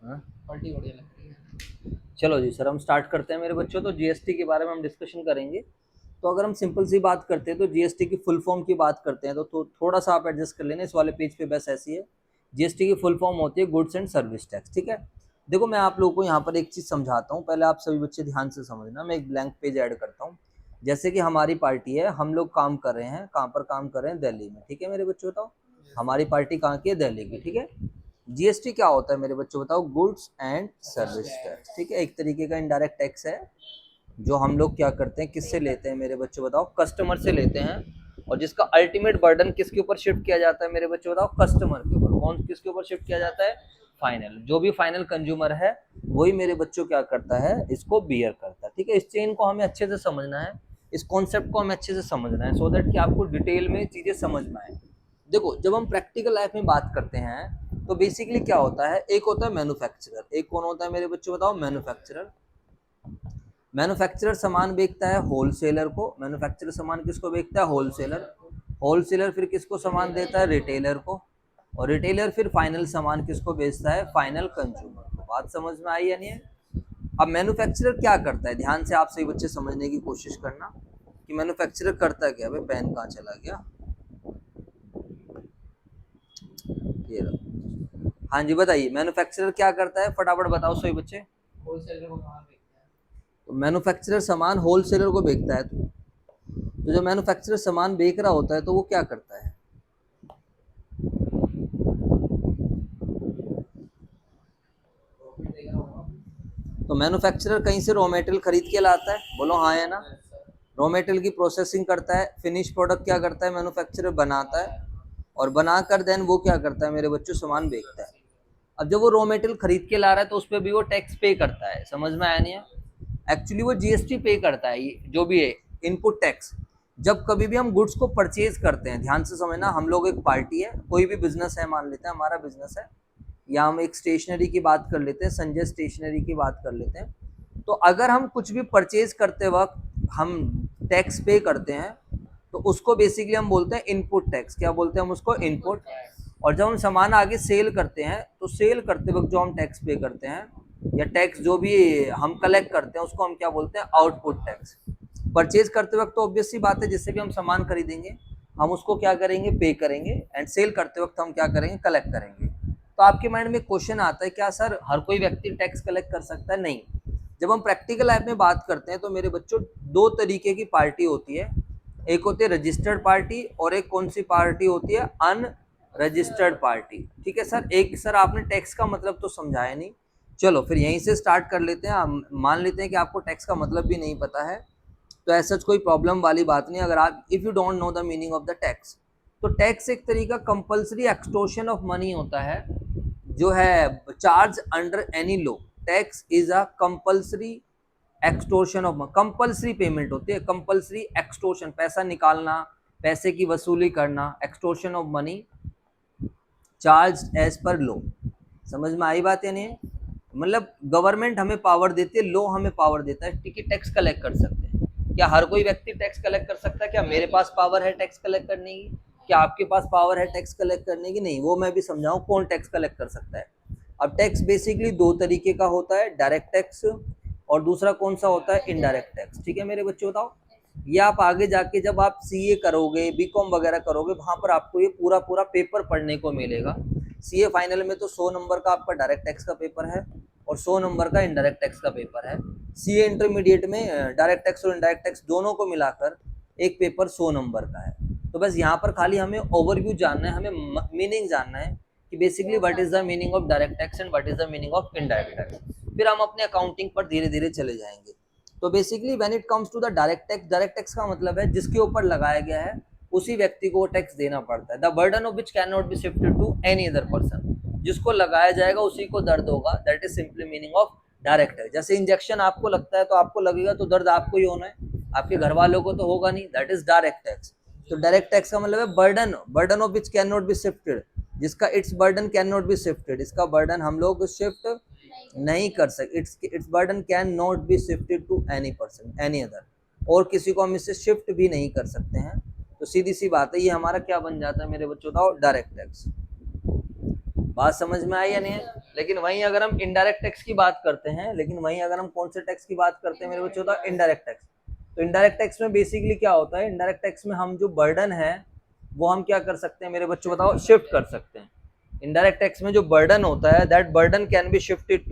हाँ? चलो जी सर, हम स्टार्ट करते हैं मेरे बच्चों। तो जीएसटी के बारे में हम डिस्कशन करेंगे। तो अगर हम सिंपल सी बात करते हैं तो जीएसटी की फुल फॉर्म की बात करते हैं तो थोड़ा सा आप एडजस्ट कर लेना, इस वाले पेज पे बस ऐसी है। जीएसटी की फुल फॉर्म होती है गुड्स एंड सर्विस टैक्स, ठीक है। देखो मैं आप लोगों को यहाँ पर एक चीज़ समझाता हूँ, पहले आप सभी बच्चे ध्यान से समझना। मैं एक ब्लैंक पेज ऐड करता हूँ। जैसे कि हमारी पार्टी है, हम लोग काम कर रहे हैं, कहाँ पर काम कर रहे हैं? दिल्ली में, ठीक है मेरे बच्चों बताओ। हमारी पार्टी कहाँ की है? दिल्ली की, ठीक है। जीएसटी क्या होता है मेरे बच्चों बताओ? गुड्स एंड सर्विस टैक्स, ठीक है। एक तरीके का इनडायरेक्ट टैक्स है जो हम लोग क्या करते हैं, किससे लेते हैं मेरे बच्चों बताओ? कस्टमर से लेते हैं। और जिसका अल्टीमेट बर्डन किसके ऊपर शिफ्ट किया जाता है मेरे बच्चों बताओ? कस्टमर के ऊपर। कौन किसके ऊपर शिफ्ट किया जाता है? फाइनल, जो भी फाइनल कंज्यूमर है वही मेरे बच्चों क्या करता है, इसको बियर करता है, ठीक है। इस चेन को हमें अच्छे से समझना है, इस कॉन्सेप्ट को हमें अच्छे से समझना है, सो दैट कि आपको डिटेल में चीजें समझ में आए। देखो जब हम प्रैक्टिकल लाइफ में बात करते हैं तो बेसिकली क्या होता है, एक होता है मैन्युफैक्चरर, एक कौन होता है मेरे बच्चों बताओ? मैन्युफैक्चरर। मैन्युफैक्चरर सामान बेचता है होलसेलर को। मैन्युफैक्चरर सामान किसको बेचता है? होलसेलर। होलसेलर फिर किसको सामान देता है? रिटेलर को। और रिटेलर फिर फाइनल सामान किसको बेचता है? फाइनल कंज्यूमर को। बात समझ में आई या नहीं है? अब मैन्युफैक्चरर क्या करता है, ध्यान से आप सही बच्चे समझने की कोशिश करना कि मैन्युफैक्चरर करता क्या। भाई पेन कहाँ चला गया? ये रहा। हाँ जी बताइए, मैन्युफैक्चरर क्या करता है, फटाफट बताओ सही बच्चे। होलसेलर को सामान बेचता है। तो मैन्युफैक्चरर सामान होलसेलर को बेचता है। तो जो मैन्युफैक्चरर सामान बेच रहा होता है तो वो क्या करता है? तो मैन्युफैक्चरर कहीं से रॉ मटेरियल खरीद के लाता है, बोलो हाँ या ना। रॉ मटेरियल की प्रोसेसिंग करता है, फिनिश प्रोडक्ट क्या करता है? मैन्युफैक्चरर बनाता है। और बनाकर देन वो क्या करता है मेरे बच्चों? सामान बेचता है। अब जब वो रॉ मटेरियल खरीद के ला रहा है तो उस पर भी वो टैक्स पे करता है। समझ में आया नहीं है? एक्चुअली वो जीएसटी पे करता है, जो भी है इनपुट टैक्स। जब कभी भी हम गुड्स को परचेज करते हैं, ध्यान से समझना, हम लोग एक पार्टी है, कोई भी बिजनेस है, मान लेते हैं हमारा बिजनेस है, या हम एक स्टेशनरी की बात कर लेते हैं, संजय स्टेशनरी की बात कर लेते हैं। तो अगर हम कुछ भी परचेज करते वक्त हम टैक्स पे करते हैं तो उसको बेसिकली हम बोलते हैं इनपुट टैक्स। क्या बोलते हैं हम उसको? इनपुट। और जब हम सामान आगे सेल करते हैं तो सेल करते वक्त जो हम टैक्स पे करते हैं या टैक्स जो भी हम कलेक्ट करते हैं उसको हम क्या बोलते हैं? Output tax. परचेज करते वक्त तो ऑब्वियस सी बात है, जिससे भी हम सामान खरीदेंगे हम उसको क्या करेंगे? पे करेंगे। एंड सेल करते वक्त हम क्या करेंगे? कलेक्ट करेंगे। तो आपके माइंड में क्वेश्चन आता है, क्या सर हर कोई व्यक्ति टैक्स कलेक्ट कर सकता है? नहीं। जब हम प्रैक्टिकल लाइफ में बात करते हैं तो मेरे बच्चों दो तरीके की पार्टी होती है। एक होती है रजिस्टर्ड पार्टी और एक कौन सी पार्टी होती है? अनरजिस्टर्ड पार्टी, ठीक है सर। एक सर आपने टैक्स का मतलब तो समझाया नहीं। चलो फिर यहीं से स्टार्ट कर लेते हैं। हम मान लेते हैं कि आपको टैक्स का मतलब भी नहीं पता है, तो ऐसा कोई प्रॉब्लम वाली बात नहीं। अगर आप if you don't know the meaning of the tax, तो टैक्स एक तरीका कंपल्सरी एक्सटोर्शन ऑफ मनी होता है, जो है charge under any law. Tax is a compulsory extortion of, compulsory payment होती है, कंपल्सरी एक्सटोर्शन, पैसा निकालना, पैसे की वसूली करना, extortion of money charge as per law. समझ में आई बात या नहीं? मतलब गवर्नमेंट हमें पावर देती है, लॉ हमें पावर देता है कि टैक्स कलेक्ट कर सकते हैं। क्या हर कोई व्यक्ति टैक्स कलेक्ट कर सकता है? क्या मेरे पास पावर है टैक्स कलेक्ट करने की? क्या आपके पास पावर है टैक्स कलेक्ट करने की? नहीं। वो मैं भी समझाऊं कौन टैक्स कलेक्ट कर सकता है। अब टैक्स बेसिकली दो तरीके का होता है, डायरेक्ट टैक्स और दूसरा कौन सा होता है? इनडायरेक्ट टैक्स, ठीक है मेरे बच्चे बताओ। ये आप आगे जाके जब आप सीए करोगे, बीकॉम वगैरह करोगे, वहां पर आपको ये पूरा पूरा पेपर पढ़ने को मिलेगा। सीए फाइनल में तो 100 नंबर का आपका डायरेक्ट टैक्स का पेपर है और 100 नंबर का इनडायरेक्ट टैक्स का पेपर है। सीए इंटरमीडिएट में डायरेक्ट टैक्स और इनडायरेक्ट टैक्स दोनों को मिलाकर एक पेपर 100 नंबर का है। तो बस यहाँ पर खाली हमें ओवरव्यू जानना है, हमें मीनिंग जानना है कि basically what is the meaning of direct tax and what is the meaning of indirect tax. फिर हम अपने अकाउंटिंग पर धीरे धीरे चले जाएंगे। तो basically when it comes to the direct tax का मतलब है जिसके ऊपर लगाया गया है उसी व्यक्ति को टैक्स देना पड़ता है। The burden of which can not be shifted to any other person. जिसको लगाया जाएगा उसी को दर्द होगा, that is simply meaning of direct tax. जैसे इंजेक्शन आपको लगता है तो आपको लगेगा, तो दर्द आपको ही होना है, आपके घर वालों को तो होगा नहीं, दैट इज डायरेक्ट टैक्स। तो डायरेक्ट टैक्स का मतलब है burden, burden of which can not be shifted, जिसका its burden can not be shifted, इसका बर्डन हम लोग शिफ्ट नहीं कर सकते। Its burden can not be shifted to any person any other, और किसी को हम इससे शिफ्ट भी नहीं कर सकते हैं। तो सीधी सी बात है, ये हमारा क्या बन जाता है मेरे बच्चों का? Direct tax. बात समझ में आई या नहीं है? लेकिन वहीं अगर हम इनडायरेक्ट टैक्स की बात करते हैं, लेकिन वहीं अगर हम कौन से टैक्स की बात करते हैं मेरे बच्चों, होता है इनडायरेक्ट टैक्स। तो इनडायरेक्ट टैक्स में बेसिकली क्या होता है, इनडायरेक्ट टैक्स में हम जो बर्डन है वो हम क्या कर सकते हैं मेरे बच्चों, बताओ, शिफ्ट कर सकते हैं। इनडायरेक्ट टैक्स में जो बर्डन होता है, that burden can be shifted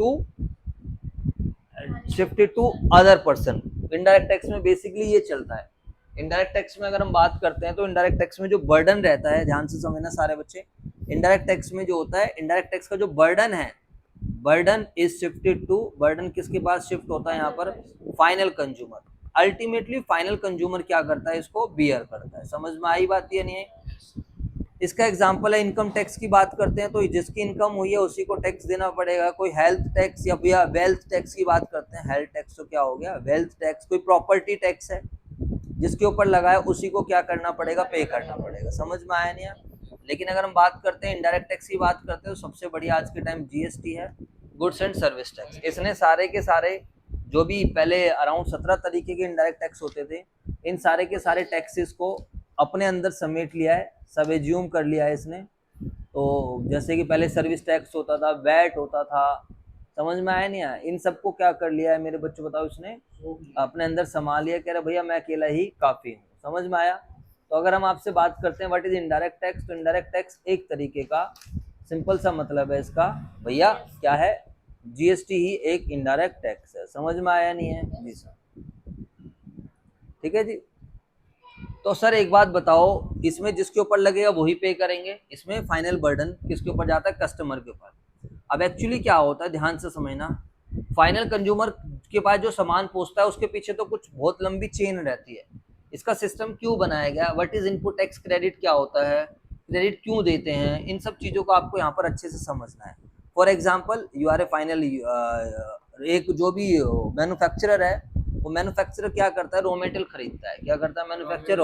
to other person. Indirect tax में बेसिकली ये चलता है। इनडायरेक्ट टैक्स में अगर हम बात करते हैं तो इनडायरेक्ट टैक्स में जो बर्डन रहता है, ध्यान से समझना सारे बच्चे, इनडायरेक्ट टैक्स में जो होता है, इनडायरेक्ट टैक्स का जो बर्डन है, burden is shifted to, burden किसके पास शिफ्ट होता है यहाँ पर, final consumer. Ultimately final consumer क्या करता है, इसको बियर करता है। समझ में आई बात या नहीं है? इसका एग्जांपल है, इनकम टैक्स की बात करते हैं तो जिसकी इनकम हुई है उसी को टैक्स देना पड़ेगा। कोई हेल्थ टैक्स या वेल्थ टैक्स की बात करते हैं, हेल्थ टैक्स तो क्या हो गया, वेल्थ टैक्स। कोई प्रॉपर्टी टैक्स है जिसके ऊपर लगा है उसी को क्या करना पड़ेगा, पे करना पड़ेगा। समझ में आया नहीं है? लेकिन अगर हम बात करते हैं इनडायरेक्ट टैक्स की बात करते हैं तो सबसे बढ़िया आज के टाइम जीएसटी है, गुड्स एंड सर्विस टैक्स। इसने सारे के सारे जो भी पहले अराउंड 17 तरीके के इनडायरेक्ट टैक्स होते थे, इन सारे के सारे टैक्सेस को अपने अंदर समेट लिया है, सब एज्यूम कर लिया है इसने। तो जैसे कि पहले सर्विस टैक्स होता था, वैट होता था, समझ में आया नहीं आया, इन सबको क्या कर लिया है मेरे बच्चों, बताओ, इसने अपने अंदर संभाल लिया। कह रहे भैया मैं अकेला ही काफी हूँ। समझ में आया? तो अगर हम आपसे बात करते हैं व्हाट इज इनडायरेक्ट टैक्स, तो इनडायरेक्ट टैक्स एक तरीके का सिंपल सा मतलब है इसका, भैया क्या है, जीएसटी ही एक इनडायरेक्ट टैक्स है। समझ में आया नहीं है? जी सर, ठीक है जी। तो सर एक बात बताओ, इसमें जिसके ऊपर लगेगा वही पे करेंगे, इसमें फाइनल बर्डन किसके ऊपर जाता है, कस्टमर के ऊपर। अब एक्चुअली क्या होता है, ध्यान से समझना, फाइनल कंज्यूमर के पास जो सामान पहुंचता है उसके पीछे तो कुछ बहुत लंबी चेन रहती है। इसका सिस्टम क्यों बनाया गया, what is input tax credit क्या होता है, क्रेडिट क्यों देते हैं, इन सब चीजों को आपको यहाँ पर अच्छे से समझना है। For example, you are a final, एक जो भी मैन्युफैक्चरर है, वो मैन्युफैक्चरर क्या करता है, रॉ मेटेरियल खरीदता है। क्या करता है मैन्युफैक्चरर,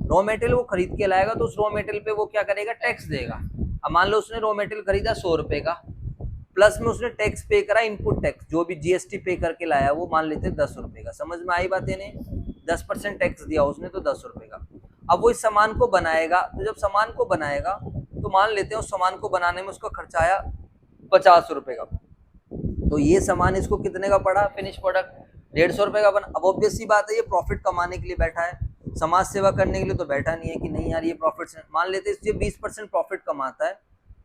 रॉ मेटेरियल वो खरीद के लाएगा, तो उस रॉ मेटेरियल पे वो क्या करेगा, टैक्स देगा। अब मान लो उसने रॉ मेटेरियल खरीदा 100 रुपए का, प्लस में उसने टैक्स पे करा, इनपुट टैक्स जो भी जीएसटी पे करके लाया वो मान लेते हैं 10 रुपए का। समझ में आई बात? ने 10% टैक्स दिया उसने, तो 10 रुपए का। अब वो इस सामान को बनाएगा, तो जब सामान को बनाएगा तो मान लेते हैं उस सामान को बनाने में उसका खर्चा आया 50 रुपए का, तो ये सामान इसको कितने का पड़ा, फिनिश प्रोडक्ट 150 रुपए का बना। अब ऑब्वियस सी बात है, ये प्रॉफिट कमाने के लिए बैठा है, समाज सेवा करने के लिए तो बैठा नहीं है कि नहीं यार ये प्रॉफिट से, मान लेते हैं ये 20% प्रॉफिट कमाता है,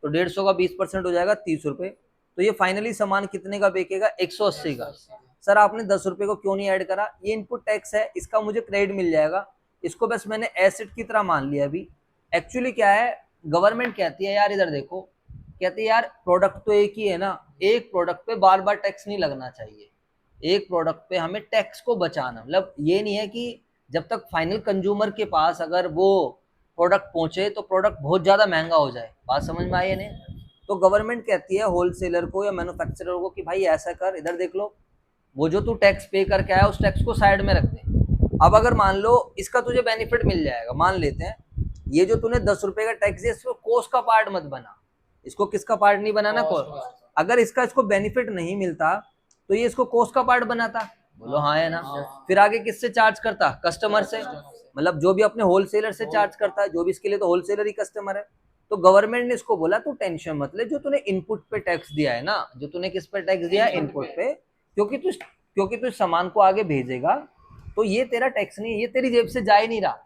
तो 150 का 20% हो जाएगा 30 रुपए। तो ये फाइनली सामान कितने का बेचेगा, 180 का। सर आपने 10 रुपए को क्यों नहीं ऐड करा, ये इनपुट टैक्स है, इसका मुझे क्रेडिट मिल जाएगा, इसको बस मैंने एसेट की तरह मान लिया। अभी एक्चुअली क्या है, गवर्नमेंट कहती है यार, इधर देखो, कहते हैं यार प्रोडक्ट तो एक ही है ना, एक प्रोडक्ट पे बार बार टैक्स नहीं लगना चाहिए, एक प्रोडक्ट पे हमें टैक्स को बचाना, मतलब ये नहीं है कि जब तक फाइनल कंज्यूमर के पास अगर वो प्रोडक्ट पहुंचे तो प्रोडक्ट बहुत ज्यादा महंगा हो जाए। बात समझ में आई है नहीं? तो गवर्नमेंट कहती है होलसेलर को या मैन्युफैक्चरर को कि भाई ऐसा कर, इधर देख लो, वो जो तू टैक्स पे करके आया उस टैक्स को साइड में रख दे। अब अगर मान लो इसका तुझे बेनिफिट मिल जाएगा, मान लेते हैं ये जो तूने 10 रुपए का टैक्स दिया, इसको कोस्ट का पार्ट मत बना, इसको किसका पार्ट नहीं बनाना, कोस्ट। अगर इसका इसको बेनिफिट नहीं मिलता तो ये इसको कोस्ट का पार्ट बनाता, बोलो हाँ है ना। फिर आगे किससे चार्ज करता, कस्टमर से, मतलब जो भी अपने होलसेलर से चार्ज करता है, जो भी इसके लिए तो होलसेलर ही कस्टमर है। तो गवर्नमेंट ने इसको बोला तू टेंशन मत ले, जो तूने इनपुट पे टैक्स दिया है ना, जो तूने किस पे टैक्स दिया है, इनपुट पे, क्योंकि तू सामान को आगे भेजेगा, तो ये तेरा टैक्स नहीं, ये तेरी जेब से जा ही नहीं रहा,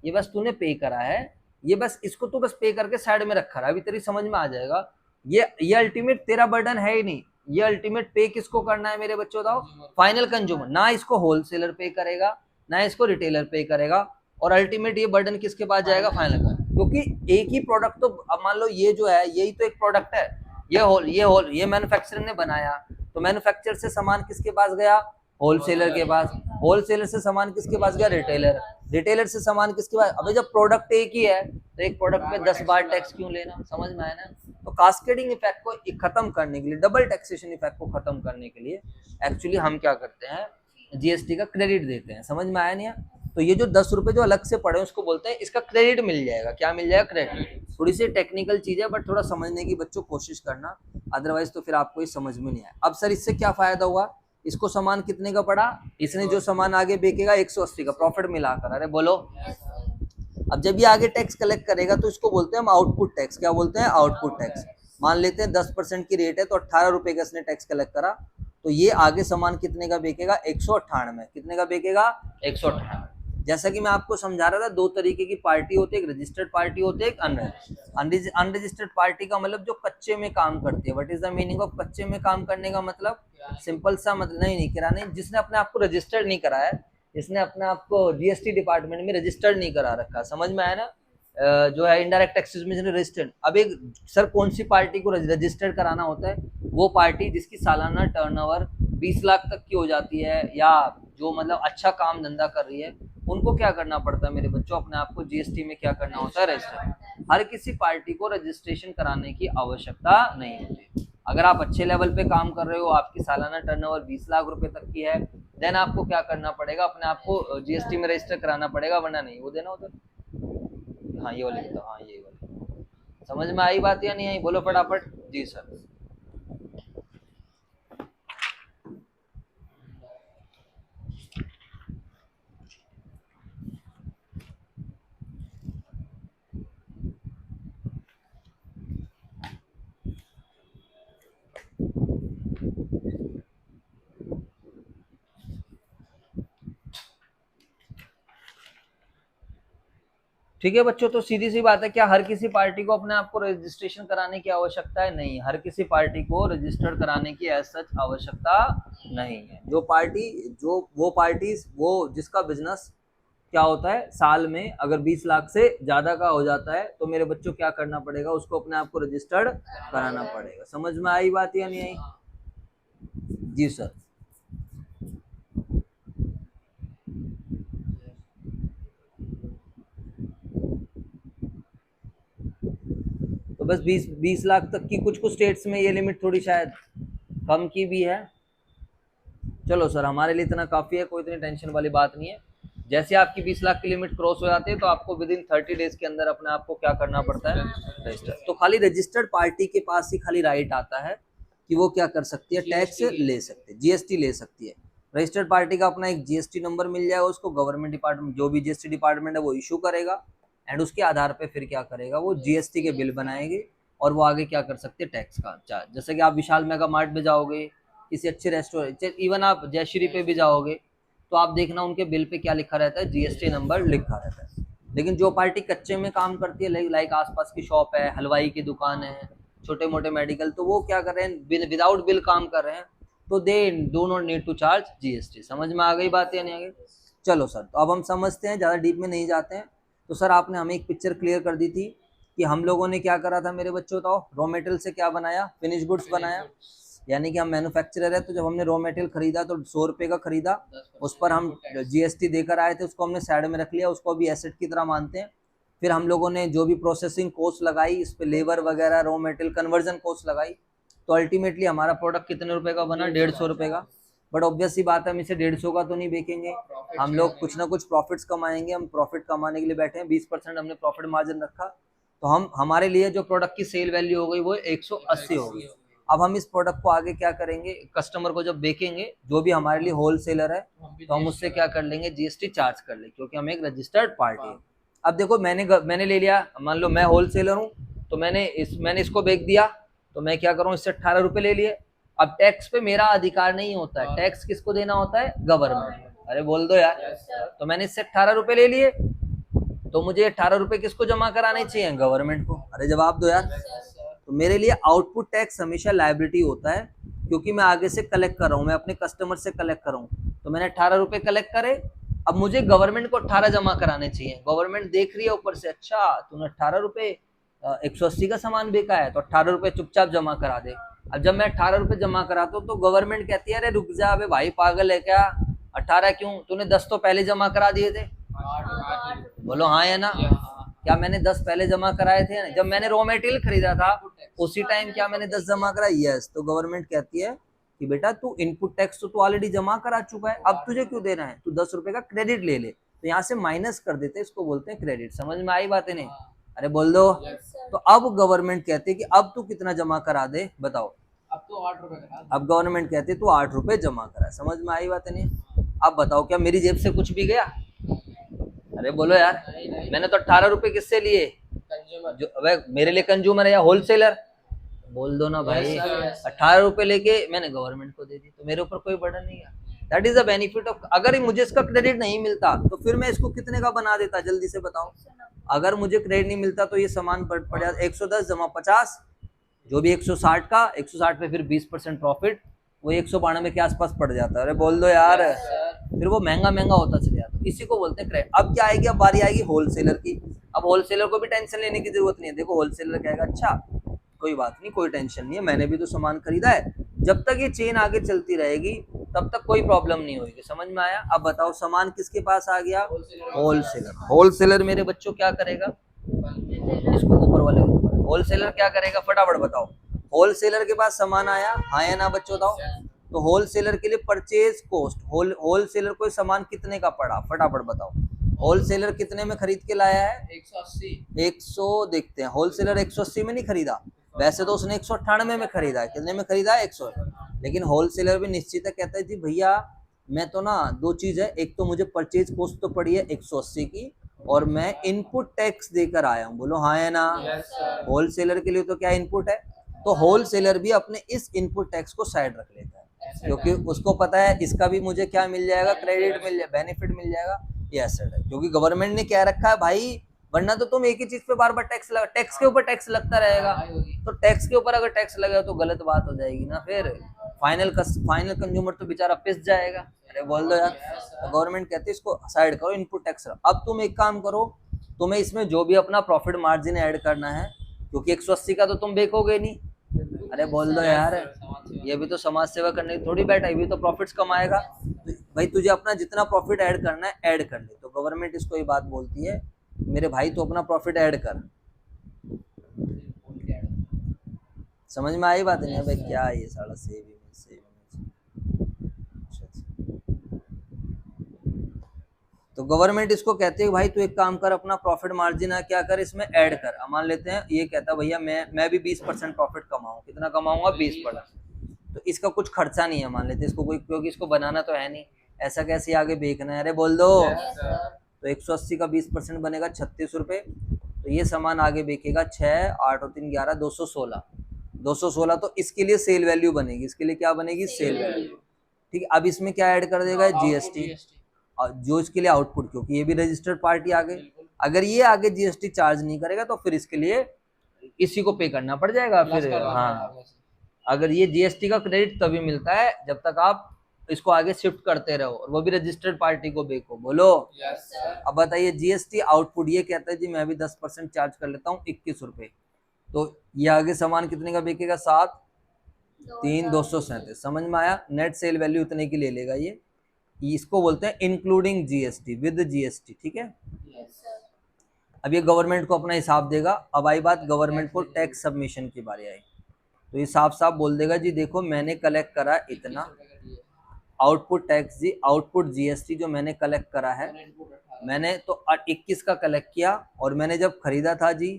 ये बस तूने पे करा है, ये बस इसको तू बस पे करके साइड में रखा रहा है। अभी तेरी समझ में आ जाएगा, ये अल्टीमेट तेरा बर्डन है ही नहीं, ये अल्टीमेट पे किसको करना है मेरे बच्चों, बताओ, फाइनल कंज्यूमर। ना इसको होलसेलर पे करेगा, ना इसको रिटेलर पे करेगा, और अल्टीमेट ये बर्डन किसके पास जाएगा, फाइनल का। क्योंकि एक ही प्रोडक्ट, तो अब मान लो ये जो है यही तो एक प्रोडक्ट है, ये मैन्युफैक्चरर ने बनाया, तो मैन्युफैक्चरर से सामान किसके पास गया, होलसेलर के पास, होलसेलर से सामान किसके पास गया, रिटेलर, रिटेलर से सामान किसके पास। अबे जब प्रोडक्ट एक ही है तो एक प्रोडक्ट पे 10 बार टैक्स क्यों लेना, समझ में आया ना। तो कास्केडिंग इफेक्ट को खत्म करने के लिए, डबल टैक्सेशन इफेक्ट को खत्म करने के लिए एक्चुअली हम क्या करते हैं, जीएसटी का क्रेडिट देते हैं। समझ में आया नहीं है? तो ये जो 10 रुपए जो अलग से पड़े उसको बोलते हैं, इसका क्रेडिट मिल जाएगा। क्या मिल जाएगा, क्रेडिट। थोड़ी सी टेक्निकल चीज है बट थोड़ा समझने की बच्चों कोशिश करना, अदरवाइज तो फिर आपको ये समझ में नहीं आया। अब सर इससे क्या फायदा हुआ, इसको सामान कितने का पड़ा, इसने जो सामान आगे बेचेगा 180 का प्रॉफिट मिलाकर, अरे बोलो। अब जब ये आगे टैक्स कलेक्ट करेगा तो इसको बोलते हैं हम आउटपुट टैक्स। क्या बोलते हैं, आउटपुट टैक्स। मान लेते हैं 10% की रेट है तो 18 रुपए का इसने टैक्स कलेक्ट करा, तो ये आगे सामान कितने का बेचेगा? 198। कितने का बेचेगा? 198। जैसा कि मैं आपको समझा रहा था, दो तरीके की पार्टी होती है, एक रजिस्टर्ड पार्टी होती है, एक अनरजिस्टर्ड पार्टी का मतलब जो कच्चे में काम करती है। What is the meaning of कच्चे में काम करने का मतलब? सिंपल सा मतलब नहीं किराने, जिसने अपने आप को रजिस्टर्ड नहीं कराया, इसने अपने आप को जीएसटी डिपार्टमेंट में रजिस्टर्ड नहीं करा रखा। समझ में आया ना? जो है इनडायरेक्ट टैक्सेस में रजिस्टर्ड। अब एक सर कौन सी पार्टी को रजिस्टर्ड कराना होता है? वो पार्टी जिसकी सालाना टर्नओवर 20 लाख तक की हो जाती है, या जो मतलब अच्छा काम धंधा कर रही है, उनको क्या करना पड़ता है मेरे बच्चों? अपने आप को जीएसटी में क्या करना होता है? रजिस्टर। हर किसी पार्टी को रजिस्ट्रेशन कराने की आवश्यकता नहीं होती। अगर आप अच्छे लेवल पे काम कर रहे हो, आपकी सालाना टर्नओवर 20 लाख रुपए तक की है, देन आपको क्या करना पड़ेगा? अपने आप को जीएसटी में रजिस्टर कराना पड़ेगा, वरना नहीं। वो देना होता है। हाँ ये वाले बताओ, हाँ ये वाले। समझ में आई बात या नहीं आई? बोलो फटाफट। जी सर। ठीक है बच्चों, तो सीधी सी बात है, क्या हर किसी पार्टी को अपने आप को रजिस्ट्रेशन कराने की आवश्यकता है? नहीं, हर किसी पार्टी को रजिस्टर्ड कराने की एज सच आवश्यकता नहीं है। जो पार्टी, जो वो पार्टी, वो जिसका बिजनेस क्या होता है, साल में अगर 20 लाख से ज्यादा का हो जाता है, तो मेरे बच्चों क्या करना पड़ेगा? उसको अपने आप को रजिस्टर्ड कराना पड़ेगा। समझ में आई बात या नहीं आई? जी सर। तो बस 20 लाख तक की, कुछ कुछ स्टेट्स में ये लिमिट थोड़ी शायद कम की भी है। चलो सर, हमारे लिए इतना काफी है, कोई इतनी टेंशन वाली बात नहीं है। जैसे आपकी 20 लाख की लिमिट क्रॉस हो जाती है, तो आपको विद इन 30 डेज के अंदर अपने आप को क्या करना पड़ता है? रजिस्टर। तो खाली रजिस्टर्ड पार्टी के पास ही खाली राइट आता है कि वो क्या कर सकती है? टैक्स ले सकती है, जीएसटी ले सकती है। रजिस्टर्ड पार्टी का अपना एक जीएसटी नंबर मिल जाएगा उसको, गवर्नमेंट डिपार्टमेंट, जो भी जीएसटी डिपार्टमेंट है वो इशू करेगा, एंड उसके आधार पे फिर क्या करेगा? वो जीएसटी के बिल बनाएगी, और वो आगे क्या कर सकते हैं? टैक्स का चार्ज। जैसे कि आप विशाल मेगा मार्ट में जाओगे, किसी अच्छे रेस्टोरेंट, इवन आप जयश्री पे भी जाओगे, तो आप देखना उनके बिल पे क्या लिखा रहता है? जीएसटी नंबर लिखा रहता है। लेकिन जो पार्टी कच्चे में काम करती है, लाइक आसपास की शॉप है, हलवाई की दुकान है, छोटे मोटे मेडिकल, तो वो क्या कर रहे हैं? विदाउट बिल काम कर रहे हैं, तो they do not need to charge GST. समझ में आ गई बात या नहीं आ गई? चलो सर, तो अब हम समझते हैं, ज़्यादा डीप में नहीं जाते हैं। तो सर आपने हमें एक पिक्चर क्लियर कर दी थी कि हम लोगों ने क्या करा था मेरे बच्चों? बताओ, रॉ मटेरियल से क्या बनाया? फिनिश गुड्स बनाया। यानी कि हम मैन्युफैक्चरर है, तो जब हमने रॉ मटेरियल खरीदा तो 100 रुपए का खरीदा, उस पर हम जीएसटी देकर आए थे, उसको हमने साइड में रख लिया, उसको भी एसेट की तरह मानते हैं। फिर हम लोगों ने जो भी प्रोसेसिंग कॉस्ट लगाई, इस पे लेबर वगैरह, रॉ मटेरियल कन्वर्जन कॉस्ट लगाई, तो अल्टीमेटली हमारा प्रोडक्ट कितने रुपए का बना? 150 रुपए का। बट ऑब्वियस सी बात है, हम इसे 150 का तो नहीं बेचेंगे, हम लोग कुछ ना कुछ प्रॉफिट्स कमाएंगे। हम प्रॉफिट कमाने के लिए बैठे हैं, 20% हमने प्रॉफिट मार्जिन रखा, तो हम, हमारे लिए जो प्रोडक्ट की सेल वैल्यू हो गई वो 180 हो गई। अब हम इस प्रोडक्ट को आगे क्या करेंगे? कस्टमर को जब बेचेंगे, जो भी हमारे लिए होलसेलर है, तो हम उससे क्या कर लेंगे? जीएसटी चार्ज कर लेंगे, क्योंकि हम एक रजिस्टर्ड पार्टी है। अब देखो, मैंने ले लिया, मान लो मैं होलसेलर हूँ, तो मैंने इसको बेच दिया, तो मैं क्या करूँ? इससे 18 रुपए ले लिए। अब टैक्स पे मेरा अधिकार नहीं होता है, टैक्स किसको देना होता है? गवर्नमेंट। अरे बोल दो यार। तो मैंने इससे 18 रुपए ले लिए, तो मुझे 18 रुपए किसको जमा कराने चाहिए? गवर्नमेंट को। अरे जवाब दो यार। तो मेरे लिए आउटपुट टैक्स हमेशा लायबिलिटी होता है, क्योंकि मैं आगे से कलेक्ट कर रहा हूँ, मैं अपने कस्टमर से कलेक्ट कर रहा हूँ। तो मैंने 18 रुपए कलेक्ट करे, अब मुझे गवर्नमेंट को 18 जमा कराने चाहिए। गवर्नमेंट देख रही है ऊपर से, अच्छा तूने 18 रुपए 180 का सामान बेचा है, तो 18 रुपए चुपचाप जमा करा दे। अब जब मैं 18 रुपए जमा कराता हूँ, तो गवर्नमेंट कहती है अरे रुक जा, अबे भाई पागल है क्या, 18 क्यों? तूने 10 तो पहले जमा करा दिए थे। बोलो हाँ या ना? क्या मैंने 10 पहले जमा कराए थे? जब मैंने रॉ मटेरियल खरीदा था उसी टाइम क्या मैंने 10 जमा कराए? यस। तो गवर्नमेंट कहती है कि बेटा तू इनपुट टैक्स तो तू ऑलरेडी जमा करा चुका है, अब तुझे क्यों देना है? तू 10 रुपए का क्रेडिट ले ले। तो यहाँ से माइनस कर देते हैं, इसको बोलते हैं क्रेडिट। समझ में आई बातें नहीं? अरे बोल दो। तो अब गवर्नमेंट कहती है कि अब तू कितना जमा करा दे, बताओ। अब तो 8 रुपए करा। अब गवर्नमेंट कहती है तू 8 रुपए जमा करा। समझ में आई बातें नहीं? अब बताओ, क्या मेरी जेब से कुछ भी गया? अरे बोलो यार। मैंने तो 18 रुपए किससे लिए? जो मेरे लिए कंज्यूमर है या होलसेलर? बोल दो ना भाई। Yes, sir, yes, sir. 18 रुपए लेके मैंने गवर्नमेंट को दे दी, तो मेरे ऊपर कोई बर्डन नहीं है। That is the benefit of, अगर मुझे इसका क्रेडिट नहीं मिलता तो फिर मैं इसको कितने का बना देता, जल्दी से बताओ। अगर मुझे क्रेडिट नहीं मिलता तो ये सामान पड़ जाता 110 जमा 50, जो भी 160 का, 160 पे फिर 20% प्रॉफिट, वो 192 के आसपास पड़ जाता है। अरे बोल दो यार, फिर वो महंगा महंगा होता चले जाता है। इसी को बोलते हैं क्रेडिट। अब क्या आएगी, अब बारी आएगी होलसेलर की। अब होलसेलर को भी टेंशन लेने की जरूरत नहीं है। देखो होलसेलर कहेगा अच्छा कोई बात नहीं, कोई टेंशन नहीं है, मैंने भी तो सामान खरीदा है। जब तक ये चेन आगे चलती रहेगी तब तक कोई प्रॉब्लम नहीं होगी। समझ में आया? अब बताओ सामान किसके पास आ गया, होलसेलर। होलसेलर मेरे बच्चों क्या करेगा, इसको ऊपर वाले होलसेलर क्या करेगा, फटाफट बताओ। होलसेलर के पास सामान आया, हाँ या ना बच्चों बताओ। तो होलसेलर के लिए परचेज कॉस्ट, होलसेलर को सामान कितने का पड़ा, फटाफट बताओ। होलसेलर कितने में खरीद के लाया है, 180। 100। देखते हैं, होलसेलर 180 में नहीं खरीदा, वैसे तो उसने 198 में खरीदा है। कितने में खरीदा है, 100। लेकिन होलसेलर भी निश्चित है, कहता है जी भैया मैं तो ना, दो चीज है, एक तो मुझे परचेज कॉस्ट तो पड़ी है 180 की, और मैं इनपुट टैक्स देकर आया हूँ। बोलो हाँ है ना। होलसेलर के लिए तो क्या इनपुट है, तो होलसेलर भी अपने इस इनपुट टैक्स को साइड रख लेता है, क्योंकि उसको पता है इसका भी मुझे क्या मिल जाएगा, क्रेडिट मिल जाएगा, बेनिफिट मिल जाएगा। ये एसेट है, क्योंकि गवर्नमेंट ने क्या रखा है भाई, वरना तो तुम एक ही चीज पे बार बार टैक्स लगा, टैक्स के ऊपर टैक्स लगता रहेगा। तो टैक्स के ऊपर अगर टैक्स लगेगा तो गलत बात हो जाएगी ना, फिर फाइनल कंज्यूमर तो बेचारा पिस जाएगा। अरे बोल दो यार। तो गवर्नमेंट कहती है इसको साइड करो, इनपुट टैक्स। अब तुम एक काम करो, तुम्हें इसमें जो भी अपना प्रॉफिट मार्जिन ऐड करना है, क्योंकि 180 का तो तुम बेचोगे नहीं। अरे बोल दो यार, ये भी तो समाज सेवा करने की थोड़ी बैठा है, ये भी तो प्रॉफिट्स कमाएगा। तो भाई तुझे अपना जितना प्रॉफिट ऐड करना है ऐड कर ले। तो गवर्नमेंट इसको ये बात बोलती है, मेरे भाई तो अपना प्रॉफिट ऐड कर। समझ में आई बात नहीं है भाई, क्या ये सारा सेविंग। तो गवर्नमेंट इसको कहती है भाई तू एक काम कर, अपना प्रॉफिट मार्जिन है क्या कर, इसमें ऐड कर। अब मान लेते हैं ये कहता है भैया मैं भी 20% प्रॉफिट कमाऊं, कितना कमाऊंगा, 20%। तो इसका कुछ खर्चा नहीं है, मान लेते हैं इसको कोई, क्योंकि इसको बनाना तो है नहीं, ऐसा कैसे आगे बेचना है। अरे बोल दो। तो 180 का 20% बनेगा 36 रुपए। तो ये सामान आगे बेचेगा 6 8 और 3 11 216। 216 तो इसके लिए सेल वैल्यू बनेगी, इसके लिए क्या बनेगी, सेल वैल्यू। ठीक है, अब इसमें क्या ऐड कर देगा, जीएसटी, जो इसके लिए आउटपुट, क्योंकि ये भी रजिस्टर्ड पार्टी आ गई। अगर ये आगे जीएसटी चार्ज नहीं करेगा तो फिर इसके लिए इसी को पे करना पड़ जाएगा फिर। हाँ, अगर ये जीएसटी का क्रेडिट तभी मिलता है जब तक आप इसको आगे शिफ्ट करते रहो, और वो भी रजिस्टर्ड पार्टी को बेको। बोलो। अब बताइए, जीएसटी आउटपुट ये कहता है जी मैं भी 10% चार्ज कर लेता हूँ 21 रुपए। तो ये आगे सामान कितने का बेचेगा, 7 3 237। समझ में आया? नेट सेल वैल्यू इतने की ले लेगा ये। इसको बोलते हैं इंक्लूडिंग जीएसटी, विद जीएसटी। ठीक है। अब ये गवर्नमेंट को अपना हिसाब देगा। अब आई बात गवर्नमेंट को टैक्स सबमिशन की बारी आई, तो ये साफ साफ बोल देगा जी देखो मैंने कलेक्ट करा इतना आउटपुट टैक्स, जी आउटपुट जीएसटी जो मैंने कलेक्ट करा है, मैंने तो 21 का कलेक्ट किया, और मैंने जब खरीदा था जी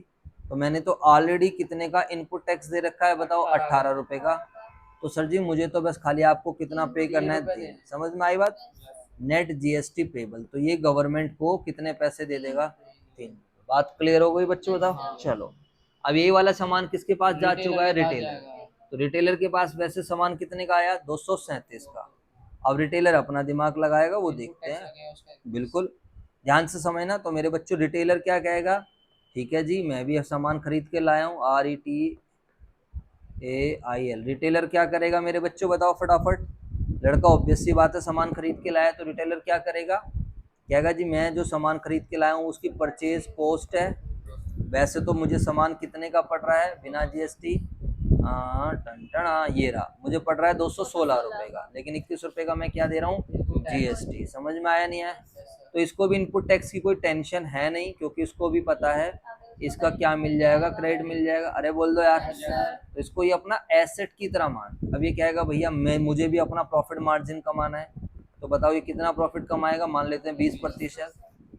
तो मैंने तो ऑलरेडी कितने का इनपुट टैक्स दे रखा है, बताओ 18 रुपए का। तो सर जी मुझे तो बस खाली आपको कितना पे करना है, समझ में आई बात। नेट जीएसटी पेबल, तो ये गवर्नमेंट को कितने पैसे दे देगा, 3। बात क्लियर हो गई बच्चों, बताओ। चलो, अब ये वाला सामान किसके पास जा चुका है, रिटेलर। तो रिटेलर के पास वैसे सामान कितने का आया, 237 का। अब रिटेलर अपना दिमाग लगाएगा, वो देखते हैं। बिल्कुल ध्यान से समझना। तो मेरे बच्चों रिटेलर क्या कहेगा, ठीक है जी मैं भी सामान खरीद के लाया हूँ, RETAIL। रिटेलर क्या करेगा मेरे बच्चों, बताओ फटाफट। लड़का ऑब्वियस सी बात है सामान खरीद के लाया, तो रिटेलर क्या करेगा, कहेगा जी मैं जो सामान खरीद के लाया हूँ उसकी परचेज कॉस्ट है, वैसे तो मुझे सामान कितने का पड़ रहा है बिना जीएसटी, ये रहा, मुझे पड़ रहा है 216 रुपए का, लेकिन 21 रुपए का मैं क्या दे रहा हूँ, जीएसटी। समझ में आया नहीं है? तो इसको भी इनपुट टैक्स की कोई टेंशन है नहीं, क्योंकि इसको भी पता है इसका क्या मिल जाएगा, क्रेडिट मिल जाएगा। अरे बोल दो यार। तो इसको ये अपना एसेट की तरह मान। अब ये कहेगा भैया मुझे भी अपना प्रॉफिट मार्जिन कमाना है, तो बताओ ये कितना प्रॉफिट कमाएगा, मान लेते हैं 20%।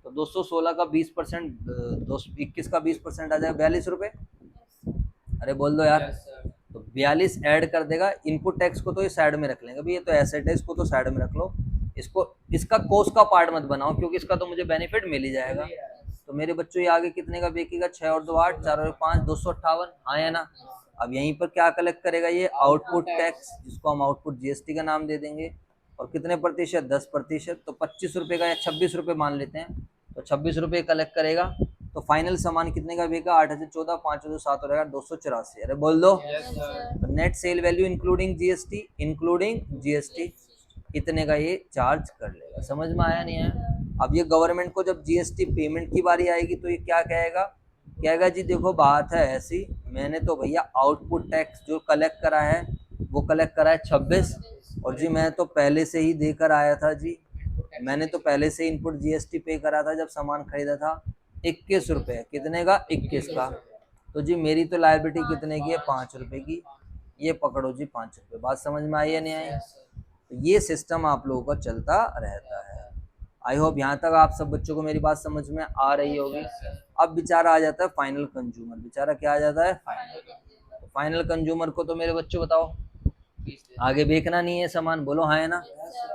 तो 216 का 20%, 21 का 20% आ जाएगा 42 रुपए। अरे बोल दो यार। तो 42 ऐड कर देगा। इनपुट टैक्स को तो ये साइड में रख लेंगे, भाई ये तो एसेट है, इसको तो साइड में रख लो, इसको इसका कोस्ट का पार्ट मत बनाओ, क्योंकि इसका तो मुझे बेनिफिट मिल ही जाएगा। तो मेरे बच्चों ये आगे कितने का बेचेगा, 6 और 2 8, 4 और 5 258, हाँ या ना। अब यहीं पर क्या कलेक्ट करेगा ये आउटपुट टैक्स, जिसको हम आउटपुट जीएसटी का नाम दे देंगे। और कितने प्रतिशत? 10%। तो 25 रुपये का या 26 रुपये मान लेते हैं, तो 26 रुपये कलेक्ट करेगा। तो फाइनल सामान कितने का बिका? 8,014, 5,007 हो जाएगा 284। अरे बोल दो। तो net cell value including GST इतने का ये चार्ज कर लेगा। समझ में आया नहीं है? अब ये गवर्नमेंट को जब जीएसटी पेमेंट की बारी आएगी तो ये क्या कहेगा जी देखो बात है ऐसी, मैंने तो भैया आउटपुट टैक्स जो कलेक्ट करा है वो कलेक्ट करा है 26, और जी मैं तो पहले से ही देकर आया था जी, मैंने तो पहले से इनपुट जीएसटी पे करा था जब सामान खरीदा था 21 रुपये। कितने का? 21 का। तो जी मेरी तो लायबिलिटी कितने की है? 5 रुपये की। ये पकड़ो जी 5 रुपये। बात समझ में आई या नहीं आई? तो ये सिस्टम आप लोगों का चलता रहता है। आई होप यहाँ तक आप सब बच्चों को मेरी बात समझ में आ रही होगी। अब बेचारा आ जाता है फाइनल कंज्यूमर। बेचारा क्या आ जाता है? फाइनल कंज्यूमर को तो मेरे बच्चों बताओ आगे बेचना नहीं है सामान, बोलो हाँ है ना?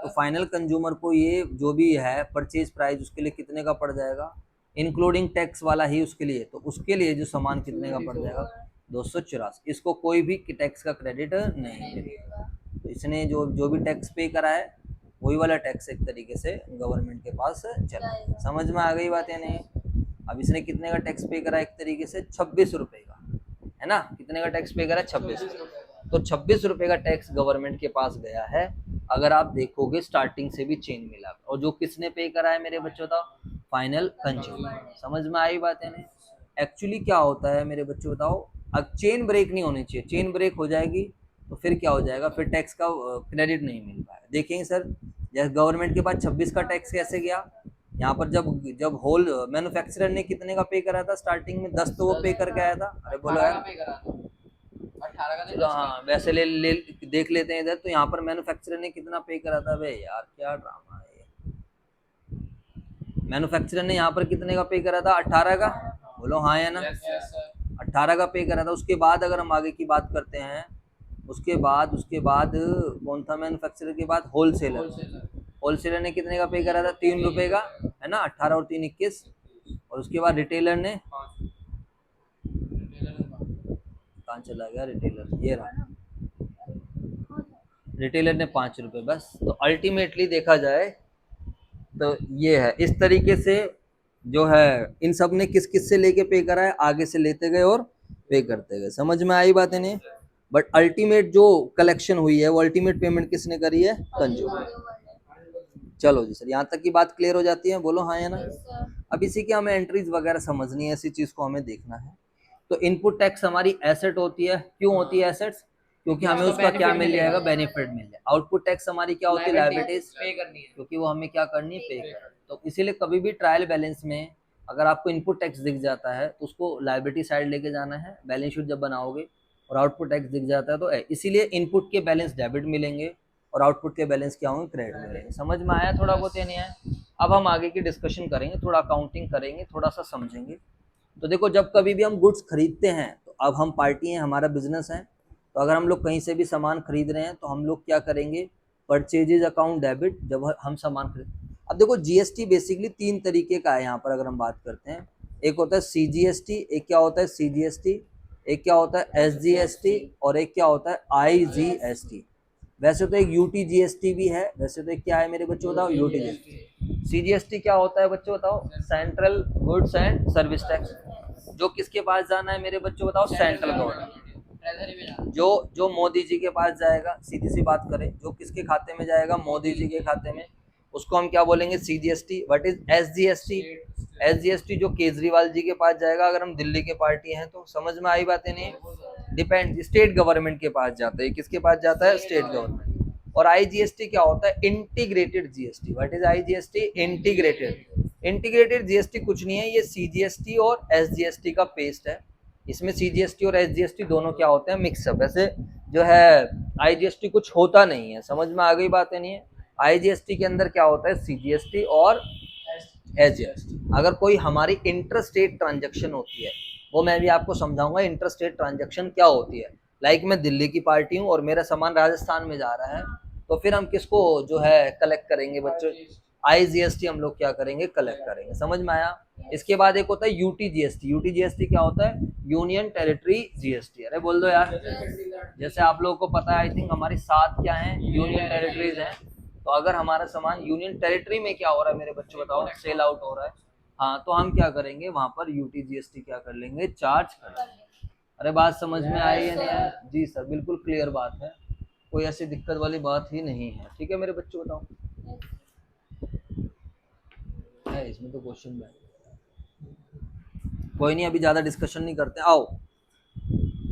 तो फाइनल कंज्यूमर को ये जो भी है परचेज प्राइस उसके लिए कितने का पड़ जाएगा? इंक्लूडिंग टैक्स वाला ही उसके लिए, तो उसके लिए जो सामान कितने का पड़ जाएगा? 284। इसको कोई भी टैक्स का क्रेडिट नहीं मिलेगा। तो इसने जो भी टैक्स पे करा है वही वाला टैक्स एक तरीके से गवर्नमेंट के पास चला। समझ में आ गई बात या नहीं? अब इसने कितने का टैक्स पे करा? एक तरीके से 26 रुपये का, है ना? कितने का टैक्स पे करा? 26। तो 26 रुपये का टैक्स गवर्नमेंट के पास गया है, अगर आप देखोगे स्टार्टिंग से भी चेन मिला। और जो किसने पे करा है मेरे बच्चों बताओ? Final consumer. समझ में आई बात है नहीं? एक्चुअली क्या होता है मेरे बच्चों बताओ, अब चेन ब्रेक नहीं होनी चाहिए। चेन ब्रेक हो जाएगी तो फिर क्या हो जाएगा? फिर टैक्स का क्रेडिट नहीं मिल पाएगा। देखेंगे सर, जैसे गवर्नमेंट के पास 26 का टैक्स कैसे गया, यहाँ पर जब होल मैन्युफैक्चरर ने कितने का पे करा था स्टार्टिंग में? 10 तो वो पे करके आया था। अरे बोलो यार, चलो हाँ वैसे ले देख लेते हैं इधर। तो यहाँ पर मैन्युफैक्चरर ने कितना पे करा था? भाई यार क्या ड्रामा है ये। मैन्युफैक्चरर ने यहाँ पर कितने का पे करा था? 18 का। बोलो हाँ या ना? 18 का पे करा था। उसके बाद अगर हम आगे की बात करते हैं, उसके बाद कौन था मैन्युफैक्चरर के बाद? होलसेलर ने कितने का पे करा था? 3 रुपए का, है ना? 18 और 3 21। और उसके बाद रिटेलर ने, कहाँ चला गया रिटेलर? ये रहा, रिटेलर ने 5 रुपए बस। तो अल्टीमेटली देखा जाए तो ये है, इस तरीके से जो है इन सब ने किस किस से लेके पे करा है, आगे से लेते गए और पे करते गए। समझ में आई बातें नहीं? बट अल्टीमेट जो कलेक्शन हुई है वो अल्टीमेट पेमेंट किसने करी है? कंज्यूमर। चलो जी सर, यहाँ तक की बात क्लियर हो जाती है? बोलो हाँ या ना? अब इसी की हमें एंट्रीज वगैरह समझनी है, ऐसी चीज को हमें देखना है। तो इनपुट टैक्स हमारी एसेट होती है। क्यों होती है एसेट्स? क्योंकि हमें उसका क्या मिल जाएगा? बेनिफिट मिल जाएगा। आउटपुट टैक्स हमारी क्या होती है? लायबिलिटीज पे करनी है, क्योंकि वो हमें क्या करनी है? पे करनी। तो इसीलिए कभी भी ट्रायल बैलेंस में अगर आपको इनपुट टैक्स दिख जाता है तो उसको लायबिलिटी साइड लेके जाना है बैलेंस शीट जब बनाओगे, और आउटपुट टैक्स दिख जाता है तो इसीलिए इनपुट के बैलेंस डेबिट मिलेंगे और आउटपुट के बैलेंस क्या होंगे? क्रेडिट मिलेंगे। समझ में आया थोड़ा बहुत या नहीं आया? अब हम आगे की डिस्कशन करेंगे, थोड़ा अकाउंटिंग करेंगे, थोड़ा सा समझेंगे। तो देखो, जब कभी भी हम गुड्स खरीदते हैं, तो अब हम पार्टी हैं, हमारा बिजनेस है, तो अगर हम लोग कहीं से भी सामान खरीद रहे हैं तो हम लोग क्या करेंगे? परचेजेज अकाउंट डेबिट जब हम सामान खरीद। अब देखो जीएसटी बेसिकली 3 तरीके का है यहाँ पर अगर हम बात करते हैं। एक होता है सीजीएसटी, एक क्या होता है सीजीएसटी, एक क्या होता है एसजीएसटी, और एक क्या होता है आईजीएसटी। वैसे तो एक यूटीजीएसटी भी है। वैसे तो एक क्या है मेरे बच्चों बताओ? यूटीजीएसटी। सीजीएसटी क्या होता है बच्चों बताओ? Central goods and service tax. जो किसके पास जाना है मेरे बच्चों बताओ? Central government. जो मोदी जी के पास जाएगा, सीधी सी बात करें, जो किसके खाते में जाएगा? मोदी जी के खाते में, उसको हम क्या बोलेंगे? CGST. What is SGST? SGST जो केजरीवाल जी के पास जाएगा अगर हम दिल्ली के पार्टी हैं तो। समझ में आई बातें नहीं? डिपेंड, स्टेट गवर्नमेंट के पास जाता है। किसके पास जाता है? State government. और आईजीएसटी क्या होता है? Integrated GST. What is IGST? Integrated GST कुछ नहीं है, ये सीजीएसटी और एसजीएसटी का पेस्ट है। इसमें सीजीएसटी और एसजीएसटी दोनों क्या होते हैं? मिक्सअप। वैसे जो है आईजीएसटी कुछ होता नहीं है। समझ में आ गई बातें नहीं है? आईजीएसटी के अंदर क्या होता है? सीजीएसटी और एसजीएसटी। अगर कोई हमारी इंटरस्टेट ट्रांजैक्शन होती है, वो मैं भी आपको समझाऊंगा इंटरस्टेट ट्रांजैक्शन क्या होती है। लाइक मैं दिल्ली की पार्टी हूँ और मेरा सामान राजस्थान में जा रहा है, तो फिर हम किसको जो है कलेक्ट करेंगे बच्चों? IGST हम लोग क्या करेंगे, कलेक्ट करेंगे। समझ में आया? इसके बाद एक होता है UTGST। UTGST क्या होता है? Union territory GST। अरे बोल दो यार। जैसे आप लोगों को पता है, आई थिंक हमारी 7 क्या है, यूनियन टेरिटरीज हैं। तो अगर हमारा सामान यूनियन टेरिटरी में क्या हो रहा है मेरे बच्चों बताओ, सेल आउट हो रहा है, हाँ, तो हम क्या करेंगे, वहां पर UTGST क्या कर लेंगे, चार्ज कर लेंगे। अरे बात समझ में आई है नहीं है? जी सर, बिल्कुल क्लियर बात है, कोई ऐसी दिक्कत वाली बात ही नहीं है। ठीक है मेरे बच्चों, बताओ है इसमें तो क्वेश्चन बैंक। कोई नहीं, अभी ज्यादा डिस्कशन नहीं करते, आओ।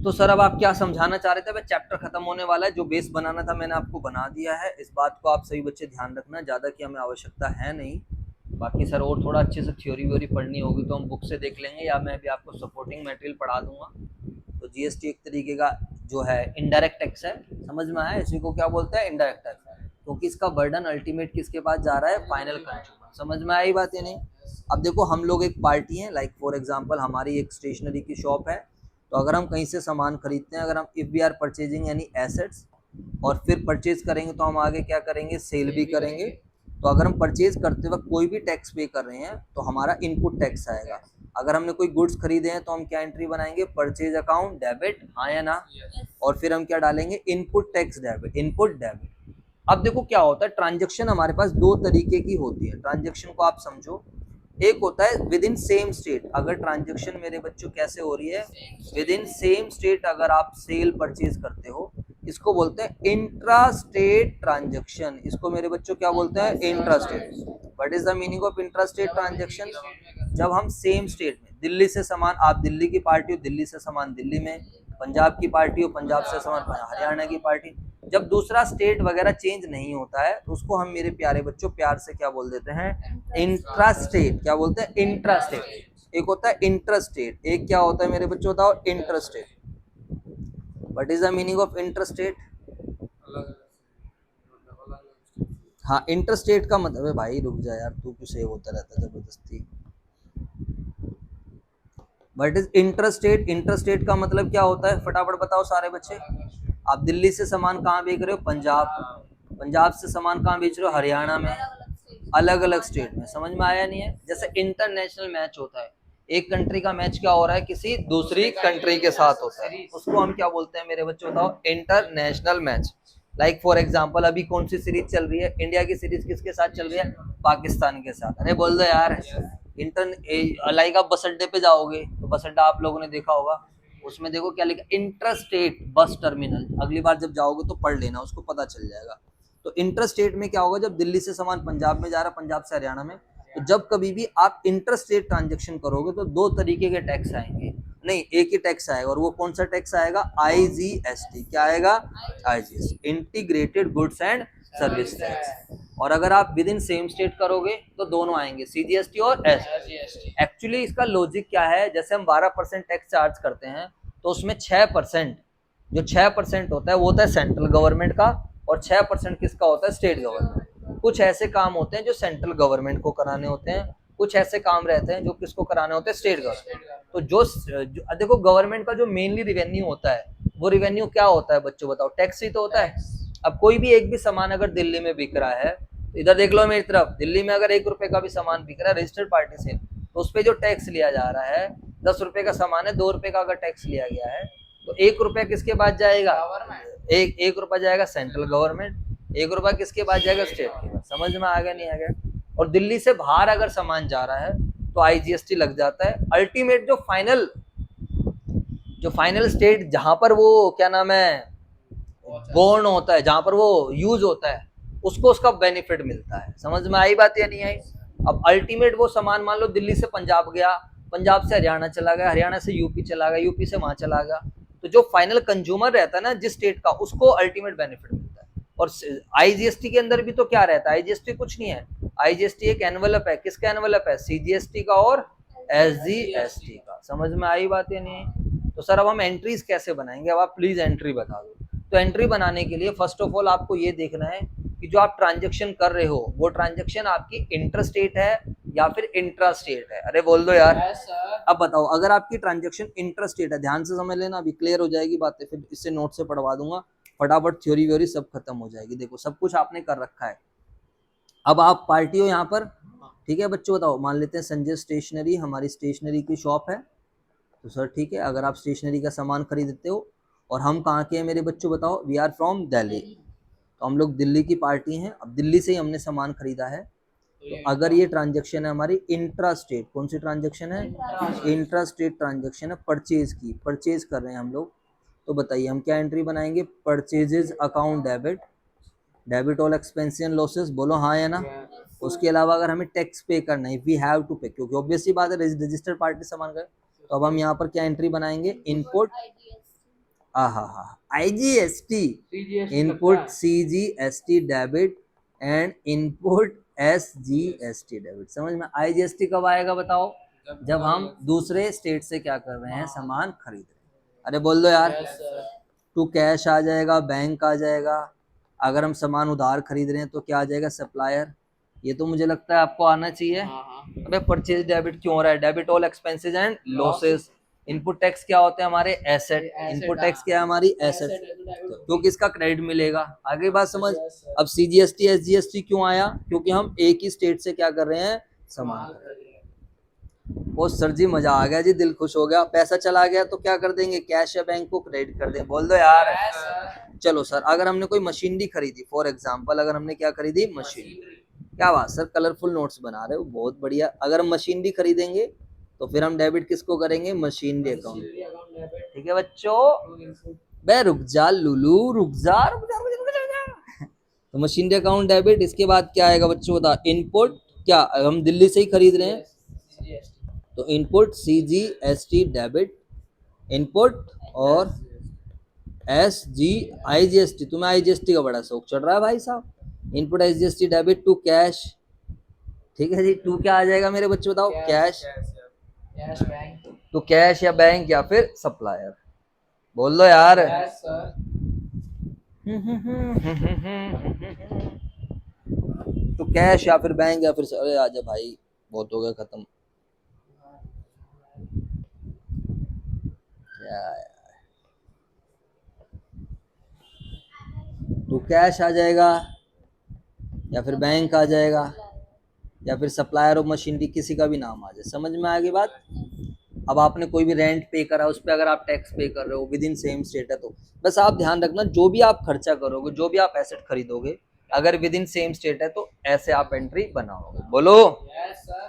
तो सर अब आप क्या समझाना चाह रहे थे? भाई चैप्टर खत्म होने वाला है, जो बेस बनाना था मैंने आपको बना दिया है। इस बात को आप सभी बच्चे ध्यान रखना, ज्यादा की हमें आवश्यकता है नहीं। बाकी सर और थोड़ा अच्छे से थ्योरी व्योरी पढ़नी होगी तो हम बुक से देख लेंगे, या मैं भी आपको सपोर्टिंग मटेरियल पढ़ा दूंगा। तो GST एक तरीके का जो है इनडायरेक्ट टैक्स है, समझ में आया? इसी को क्या बोलते हैं, इनडायरेक्ट टैक्स, क्योंकि इसका बर्डन अल्टीमेट किसके पास जा रहा है, फाइनल कंज्यूमर। समझ में आई बात या नहीं? अब देखो, हम लोग एक पार्टी हैं, लाइक फॉर एग्जांपल हमारी एक स्टेशनरी की शॉप है। तो अगर हम कहीं से सामान खरीदते हैं, अगर हम if we are purchasing any assets, और फिर परचेज करेंगे तो हम आगे क्या करेंगे, सेल भी करेंगे। तो अगर हम परचेज करते वक्त कोई भी टैक्स पे कर रहे हैं तो हमारा इनपुट टैक्स आएगा। अगर हमने कोई गुड्स खरीदे हैं तो हम क्या एंट्री बनाएंगे, परचेज अकाउंट डेबिट, हाँ या ना? और फिर हम क्या डालेंगे, input tax debit, input debit. अब देखो क्या होता है, ट्रांजेक्शन हमारे पास दो तरीके की होती है। ट्रांजेक्शन को आप समझो, एक होता है विद इन सेम स्टेट। अगर ट्रांजेक्शन मेरे बच्चों कैसे हो रही है, विद इन सेम स्टेट, अगर आप सेल परचेज करते हो, इसको बोलते हैं इंट्रा स्टेट ट्रांजेक्शन। इसको मेरे बच्चों क्या बोलते हैं, intra state. What is the meaning of intra state transaction? जब हम सेम स्टेट में, दिल्ली से सामान, आप दिल्ली की पार्टी हो, दिल्ली से सामान दिल्ली में, पंजाब की पार्टी हो, पंजाब से सामान हरियाणा की पार्टी, जब दूसरा स्टेट वगैरह चेंज नहीं होता है तो उसको हम मेरे प्यारे बच्चों प्यार से क्या बोल देते हैं, इंट्रा स्टेट। क्या बोलते हैं, इंट्रा स्टेट। एक होता है इंटर स्टेट, एक क्या होता है मेरे बच्चों बताओ, inter state. What is the meaning of inter state? हाँ, इंटर स्टेट का मतलब है, भाई रुक जा यार, तू क्यों सेव होता रहता है जबरदस्ती। What is inter state? Inter state का मतलब क्या होता है, फटाफट बताओ सारे बच्चे। आप दिल्ली से सामान कहाँ बेच रहे हो, पंजाब, पंजाब से सामान कहाँ बेच रहे हो, हरियाणा में, अलग अलग स्टेट में। समझ में आया नहीं है? जैसे इंटरनेशनल मैच होता है, एक कंट्री का मैच क्या हो रहा है, किसी दूसरी कंट्री के साथ होता है, उसको हम क्या बोलते हैं मेरे बच्चों बताओ, international match. Like for example अभी कौन सी सीरीज चल रही है, इंडिया की सीरीज किसके साथ चल रही है, पाकिस्तान के साथ। अरे बोल दो यार। लाइक आप बस अड्डे पे जाओगे तो बस अड्डा आप लोगों ने देखा होगा, उसमें देखो क्या लिखा, इंटर स्टेट बस टर्मिनल। अगली बार जब जाओगे तो पढ़ लेना, उसको पता चल जाएगा। तो इंटर स्टेट में क्या होगा, जब दिल्ली से सामान पंजाब में जा रहा है, पंजाब से हरियाणा में, तो जब कभी भी आप इंटर स्टेट ट्रांजेक्शन करोगे तो दो तरीके के टैक्स आएंगे, नहीं एक ही टैक्स आएगा। और वो कौन सा टैक्स आएगा, IGST। क्या आएगा, IGST, integrated goods and service tax. और अगर आप विद इन सेम स्टेट करोगे तो दोनों आएंगे, CGST और SGST। एक्चुअली इसका लॉजिक क्या है, जैसे हम 12% टैक्स चार्ज करते हैं तो उसमें 6%, जो 6% होता है वो होता है सेंट्रल गवर्नमेंट का, और 6% किसका होता है, स्टेट गवर्नमेंट। कुछ ऐसे काम होते हैं जो सेंट्रल गवर्नमेंट को कराने होते हैं, कुछ ऐसे काम रहते हैं जो किसको कराने होते हैं, स्टेट गवर्नमेंट। तो जो देखो गवर्नमेंट का जो मेनली रिवेन्यू होता है, वो रिवेन्यू क्या होता है बच्चों बताओ, टैक्स ही तो होता है। अब कोई भी एक भी सामान अगर दिल्ली में बिक रहा है, इधर देख लो मेरी तरफ, दिल्ली में अगर 1 रुपए का भी सामान बिक रहा है रजिस्टर्ड पार्टी से, तो उस पर जो टैक्स लिया जा रहा है, 10 रुपए का सामान है, 2 रुपए का अगर टैक्स लिया गया है, तो 1 रुपया किसके पास जाएगा, एक रुपया जाएगा सेंट्रल गवर्नमेंट, 1 रुपया किसके पास जाएगा, स्टेट के पास। समझ में आ गया नहीं आ गया? और दिल्ली से बाहर अगर सामान जा रहा है तो IGST लग जाता है। अल्टीमेट जो फाइनल स्टेट जहां पर वो क्या नाम है, बोर्न होता है, जहां पर वो यूज होता है, उसको उसका बेनिफिट मिलता है। समझ में आई बात या नहीं आई? अब अल्टीमेट वो सामान मान लो दिल्ली से पंजाब गया, पंजाब से हरियाणा चला गया, हरियाणा से यूपी चला गया, यूपी से वहां चला गया, तो जो फाइनल कंज्यूमर रहता है ना जिस स्टेट का, उसको अल्टीमेट बेनिफिट मिलता है। और IGST के अंदर भी तो क्या रहता है, IGST कुछ नहीं है, IGST एक एनवलप है, किसका एनवलप है, CGST का और SGST का। समझ में आई बात या नहीं? तो सर अब हम एंट्रीज कैसे बनाएंगे, अब आप प्लीज एंट्री बता दो। तो एंट्री बनाने के लिए फर्स्ट ऑफ ऑल आपको ये देखना है कि जो आप ट्रांजेक्शन कर रहे हो वो ट्रांजेक्शन आपकी इंटर स्टेट है या फिर इंट्रा स्टेट है। अरे बोल दो यार। अब बताओ, अगर आपकी ट्रांजेक्शन इंटर स्टेट है, ध्यान से समझ लेना, अभी क्लियर हो जाएगी बातें, फिर इससे नोट से पढ़वा दूंगा, फटाफट थ्योरी व्योरी सब खत्म हो जाएगी। देखो सब कुछ आपने कर रखा है, अब आप पार्टी हो यहाँ पर, ठीक है बच्चों, बताओ। मान लेते हैं संजय स्टेशनरी हमारी स्टेशनरी की शॉप है, तो सर ठीक है, अगर आप स्टेशनरी का सामान खरीदते हो, और हम कहाँ के हैं मेरे बच्चों, बताओ। वी आर फ्रॉम दिल्ली, तो हम लोग दिल्ली की पार्टी हैं, अब दिल्ली से ही हमने सामान खरीदा है। तो अगर ये ट्रांजेक्शन है हमारी इंट्रा स्टेट, कौन सी ट्रांजेक्शन है, इंट्रा स्टेट ट्रांजेक्शन है, परचेज की, परचेज कर रहे हैं हम लोग, तो बताइए हम क्या एंट्री बनाएंगे, purchases account debit, debit all expense and losses, बोलो हाँ या ना। उसके अलावा अगर हमें टैक्स पे करना है, वी हैव टू पे, क्योंकि ऑब्वियसली बात है रजिस्टर्ड पार्टी सामान का, तो अब हम यहाँ पर क्या एंट्री बनाएंगे, input IGST, input CGST debit and input SGST debit. समझ में, आईजीएसटी कब आएगा बताओ, जब हम दूसरे स्टेट से क्या कर रहे हैं, सामान खरीद रहे हैं। अरे बोल दो यार। टू कैश आ जाएगा, बैंक आ जाएगा, अगर हम सामान उधार खरीद रहे हैं तो क्या आ जाएगा, सप्लायर। ये तो मुझे लगता है आपको आना चाहिए। अबे परचेज डेबिट क्यों हो रहा है, debit all expenses and losses. Input tax क्या होते हैं हमारे, एसेट, इनपुट टैक्स क्या है हमारी, एसेट, क्योंकि इसका क्रेडिट मिलेगा। आगे बात समझ। अब सीजीएसटी एसजीएसटी क्यों आया, क्योंकि हम एक ही स्टेट से क्या कर रहे हैं, सामान कर रहे हैं। ओ सर जी मजा आ गया जी, दिल खुश हो गया, पैसा चला गया तो क्या कर देंगे, कैश या बैंक को क्रेडिट कर देंगे, बोल दो यार। चलो सर, अगर हमने कोई मशीनरी खरीदी, फॉर एग्जांपल अगर हमने क्या खरीदी, मशीनरी, क्या बात सर, कलरफुल नोट्स बना रहे हो, बहुत बढ़िया। अगर हम मशीनरी खरीदेंगे तो फिर हम डेबिट किसको करेंगे, मशीनरी अकाउंट, ठीक है बच्चों। बे रुक जा लुलू, रुक जा, रुक जा, रुक जा, रुक जा, रुक जा। तो मशीनरी अकाउंट डेबिट, इसके बाद क्या आएगा बच्चों, बता। इनपुट, क्या हम दिल्ली से ही खरीद रहे हैं, तो इनपुट सीजीएसटी डेबिट, इनपुट और एस जी आईजीएसटी। तुम्हें आईजीएसटी का बड़ा शौक चढ़ रहा है भाई साहब। Input SGST debit to cash, ठीक है जी। टू क्या आ जाएगा मेरे बच्चे, बताओ, कैश, तो कैश या बैंक या फिर सप्लायर, बोल दो यार। तो कैश या फिर बैंक या फिर, अरे आजा भाई, बहुत हो गया खत्म। तो कैश आ जाएगा या फिर बैंक आ जाएगा या फिर सप्लायर ऑफ मशीनरी, किसी का भी नाम आ जाए। समझ में आ गई बात। अब आपने कोई भी रेंट पे करा, उस पर अगर आप टैक्स पे कर रहे हो, विद इन सेम स्टेट है, तो बस आप ध्यान रखना, जो भी आप खर्चा करोगे, जो भी आप एसेट खरीदोगे, अगर विद इन सेम स्टेट है तो ऐसे आप एंट्री बनाओगे, बोलो।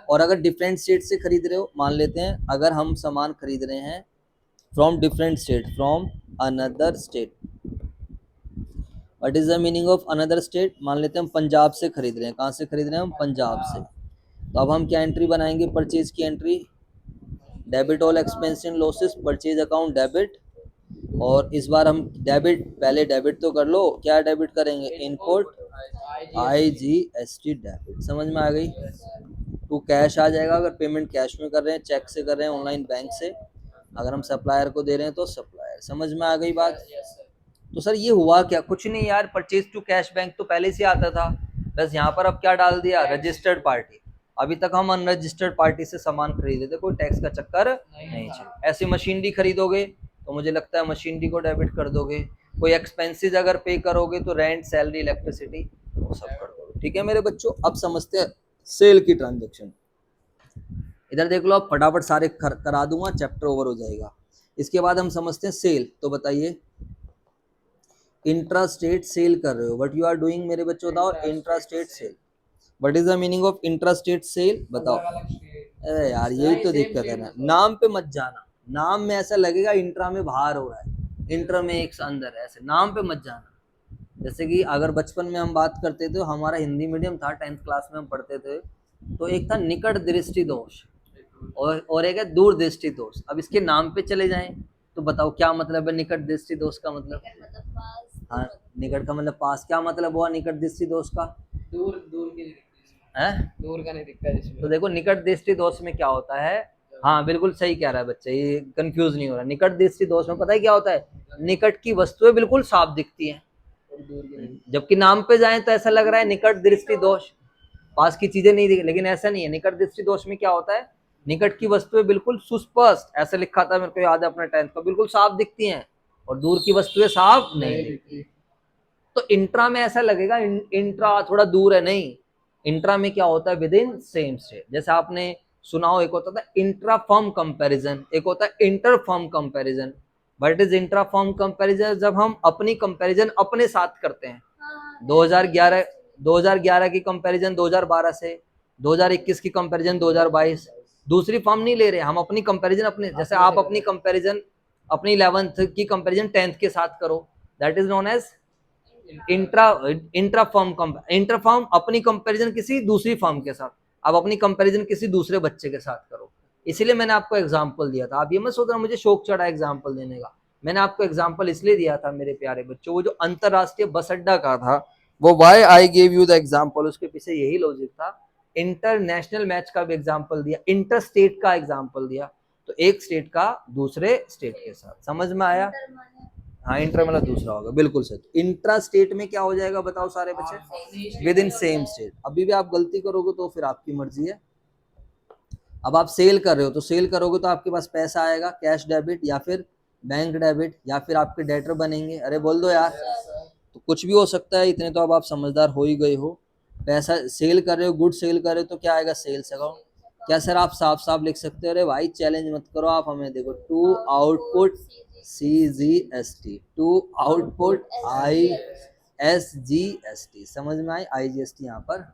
और अगर डिफरेंट स्टेट से खरीद रहे हो, मान लेते हैं अगर हम सामान खरीद रहे हैं from different state, from another state, what is the meaning of another state, मान लेते हैं हम पंजाब से खरीद रहे हैं, कहाँ से खरीद रहे हैं हम, पंजाब से, तो अब हम क्या एंट्री बनाएंगे, परचेज की entry, debit all expense and losses, purchase account debit, और इस बार हम डेबिट, पहले डेबिट तो कर लो, क्या डेबिट करेंगे, इनपुट आईजीएसटी डेबिट। समझ में आ गई। टू कैश आ जाएगा, अगर पेमेंट कैश में कर रहे हैं, चेक से कर रहे हैं, ऑनलाइन बैंक से, अगर हम सप्लायर को दे रहे हैं तो सप्लायर। समझ में आ गई बात। तो सर ये हुआ क्या, कुछ नहीं यार, परचेज टू कैश बैंक तो पहले से आता था, बस यहाँ पर अब क्या डाल दिया, रजिस्टर्ड पार्टी। अभी तक हम अनरजिस्टर्ड पार्टी से सामान खरीदे थे, कोई टैक्स का चक्कर नहीं चला। ऐसे मशीनरी खरीदोगे तो मुझे लगता है मशीनरी को डेबिट कर दोगे, कोई एक्सपेंसेस अगर पे करोगे तो रेंट, सैलरी, इलेक्ट्रिसिटी, वो सब कर दोगे, ठीक है मेरे बच्चों। अब समझते हैं सेल की ट्रांजेक्शन। इधर देख लो, अब फटाफट सारे करा दूंगा, चैप्टर ओवर हो जाएगा। इसके बाद हम समझते हैं सेल। तो बताइए, इंट्रा स्टेट सेल कर रहे हो, व्हाट यू आर डूइंग मेरे बच्चों, बताओ। Intra state sale, what is the meaning of intra state sale, बताओ। अरे यार यही तो दिक्कत है ना, नाम पे मत जाना, नाम में ऐसा लगेगा इंट्रा में बाहर हो रहा है, इंट्रा में एक अंदर है, ऐसे नाम पे मत जाना। जैसे कि अगर बचपन में हम बात करते थे, हमारा हिंदी मीडियम था, 10th क्लास में हम पढ़ते थे, तो एक था निकट दृष्टि दोष और एक है दूर दृष्टि दोष। अब इसके नाम पे चले जाएं तो बताओ क्या मतलब है निकट दृष्टि दोष का मतलब। हाँ, निकट का मतलब पास, क्या मतलब हुआ निकट दृष्टि दोष का, दूर दूर की है, दूर का नहीं दिखता जिसमें। तो देखो निकट दृष्टि दोष में क्या होता है, हाँ बिल्कुल सही कह रहा है बच्चे, ये कंफ्यूज नहीं हो रहा। निकट दृष्टि दोष में पता है क्या होता है, निकट की वस्तुएं बिल्कुल साफ दिखती हैं, जबकि नाम पे जाए तो ऐसा लग रहा है निकट दृष्टि दोष, पास की चीजें नहीं दिख, लेकिन ऐसा नहीं है। निकट दृष्टि दोष में क्या होता है, निकट की वस्तुएं बिल्कुल सुस्पष्ट, ऐसे लिखा था मेरे को याद है अपने 10th का, बिल्कुल साफ दिखती हैं, और दूर की वस्तुएं साफ नहीं दिखती। तो इंट्रा में ऐसा लगेगा इंट्रा थोड़ा दूर है, नहीं, इंट्रा में क्या होता है, विद इन सेम स्टेट। जैसे आपने सुना हो, एक होता था इंट्रा फर्म कंपैरिजन, एक होता है inter firm comparison. But is intra firm comparison जब हम अपनी कंपैरिजन अपने साथ करते हैं। 2011 की कंपैरिजन 2012 से, 2021 की कंपैरिजन 2022, दूसरी फर्म नहीं ले रहे हम, अपनी कंपैरिजन अपने, जैसे आप अपनी कंपैरिजन अपनी 11th की कंपैरिजन 10th के साथ करो, that is known as intra intra firm अपनी कंपैरिजन किसी दूसरी फर्म के साथ, आप अपनी कंपैरिजन किसी दूसरे बच्चे के साथ करो। इसीलिए मैंने आपको एग्जांपल दिया था। आप ये मत सोचना मुझे शौक चढ़ा एग्जांपल देने का, मैंने आपको एग्जांपल इसलिए दिया था मेरे प्यारे बच्चों, वो जो अंतरराष्ट्रीय बस अड्डा का था, वो why I gave you the example, उसके पीछे यही लॉजिक था। इंटरनेशनल मैच का भी एग्जांपल दिया, इंटर स्टेट का एग्जांपल दिया, तो एक स्टेट का दूसरे स्टेट के साथ। समझ में आया? हाँ, इंटर मतलब दूसरा होगा, बिल्कुल सही। इंट्रा स्टेट में क्या हो जाएगा बताओ सारे बच्चे, विद इन सेम स्टेट। अभी भी आप गलती करोगे तो फिर आपकी मर्जी है। अब आप सेल कर रहे हो, तो सेल करोगे तो आपके पास पैसा आएगा, कैश डेबिट या फिर बैंक डेबिट, या फिर आपके डेटर बनेंगे। अरे बोल दो यार, तो कुछ भी हो सकता है, इतने तो अब आप समझदार हो ही गए हो। पैसा सेल कर रहे हो, गुड सेल कर रहे हो, तो क्या आएगा, सेल्स अकाउंट। क्या सर आप साफ साफ लिख सकते हो? अरे भाई चैलेंज मत करो आप हमें, देखो to output CGST, to output ISGST। समझ में आई? IGST यहाँ पर।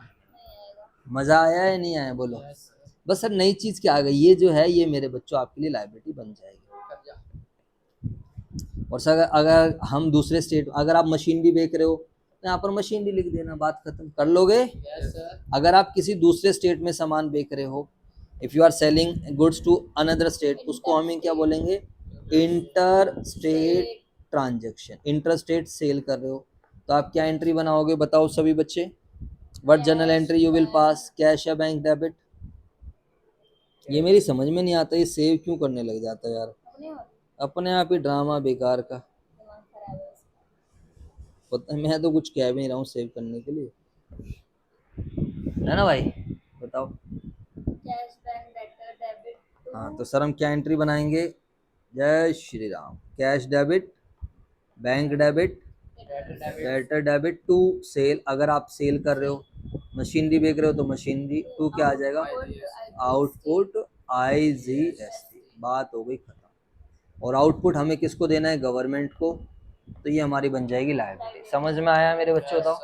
मजा आया है नहीं आया बोलो? बस सर नई चीज क्या आ गई, ये जो है ये मेरे बच्चों आपके लिए लाइबिलिटी बन जाएगी। और सर अगर हम दूसरे स्टेट, अगर आप मशीनरी बेच रहे हो तो यहाँ पर मशीनरी लिख देना, बात खत्म। कर लोगे? अगर आप किसी दूसरे स्टेट में सामान बेच रहे हो, if you are selling goods to another state, उसको हम क्या बोलेंगे, inter state transaction. Inter state sale कर रहे हो तो आप क्या एंट्री बनाओगे बताओ सभी बच्चे? What general entry you will pass, cash या बैंक डेबिट? ये मेरी समझ में नहीं आता, ये सेव क्यों करने लग जाता है यार, अपने आप ही ड्रामा बेकार का। पता है, मैं तो कुछ कह भी नहीं रहा हूँ सेव करने के लिए, है ना भाई? बताओ। Cash bank debtor debit. हाँ, तो सर हम क्या एंट्री बनाएंगे? जय Shri Ram. Cash debit, bank debit, debtor debit to sale. अगर आप सेल कर रहे हो, मशीनरी बेच रहे हो, तो मशीनरी टू क्या आ जाएगा, आउटपुट IGST। बात हो गई खत्म। और आउटपुट हमें किसको देना है, गवर्नमेंट को, तो ये हमारी बन जाएगी लायबिलिटी। समझ में आया मेरे बच्चों? बताओ।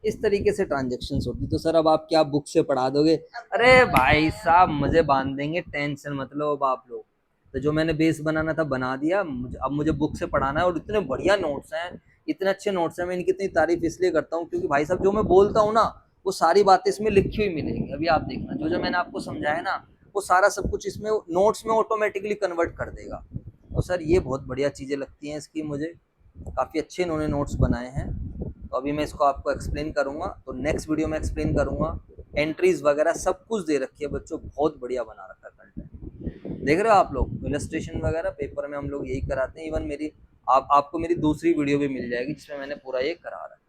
इस तरीके से ट्रांजेक्शन होती। तो सर अब आप क्या बुक से पढ़ा दोगे? अरे भाई साहब मजे बांध देंगे, टेंशन मत लो अब आप लोग। तो जो मैंने बेस बनाना था बना दिया, अब मुझे बुक से पढ़ाना है। और इतने बढ़िया नोट्स हैं, इतने अच्छे नोट्स हैं। मैं इनकी इतनी तारीफ इसलिए करता हूँ क्योंकि भाई साहब जो मैं बोलता हूँ ना, वो सारी बातें इसमें लिखी हुई मिलेंगी। अभी आप देखना, जो जो मैंने आपको समझाया ना, वो सारा सब कुछ इसमें नोट्स में ऑटोमेटिकली कन्वर्ट कर देगा। और सर ये बहुत बढ़िया चीज़ें लगती हैं इसकी मुझे, काफ़ी अच्छे इन्होंने नोट्स बनाए हैं। तो अभी मैं इसको आपको एक्सप्लेन करूंगा, तो नेक्स्ट वीडियो में एक्सप्लेन करूंगा। एंट्रीज वगैरह सब कुछ दे रखी है बच्चों, बहुत बढ़िया बना रखा है कंटेंट। देख रहे हो आप लोग, इलस्ट्रेशन वगैरह पेपर में हम लोग यही कराते हैं। इवन मेरी आपको मेरी दूसरी वीडियो भी मिल जाएगी जिसमें मैंने पूरा ये करा रहा है।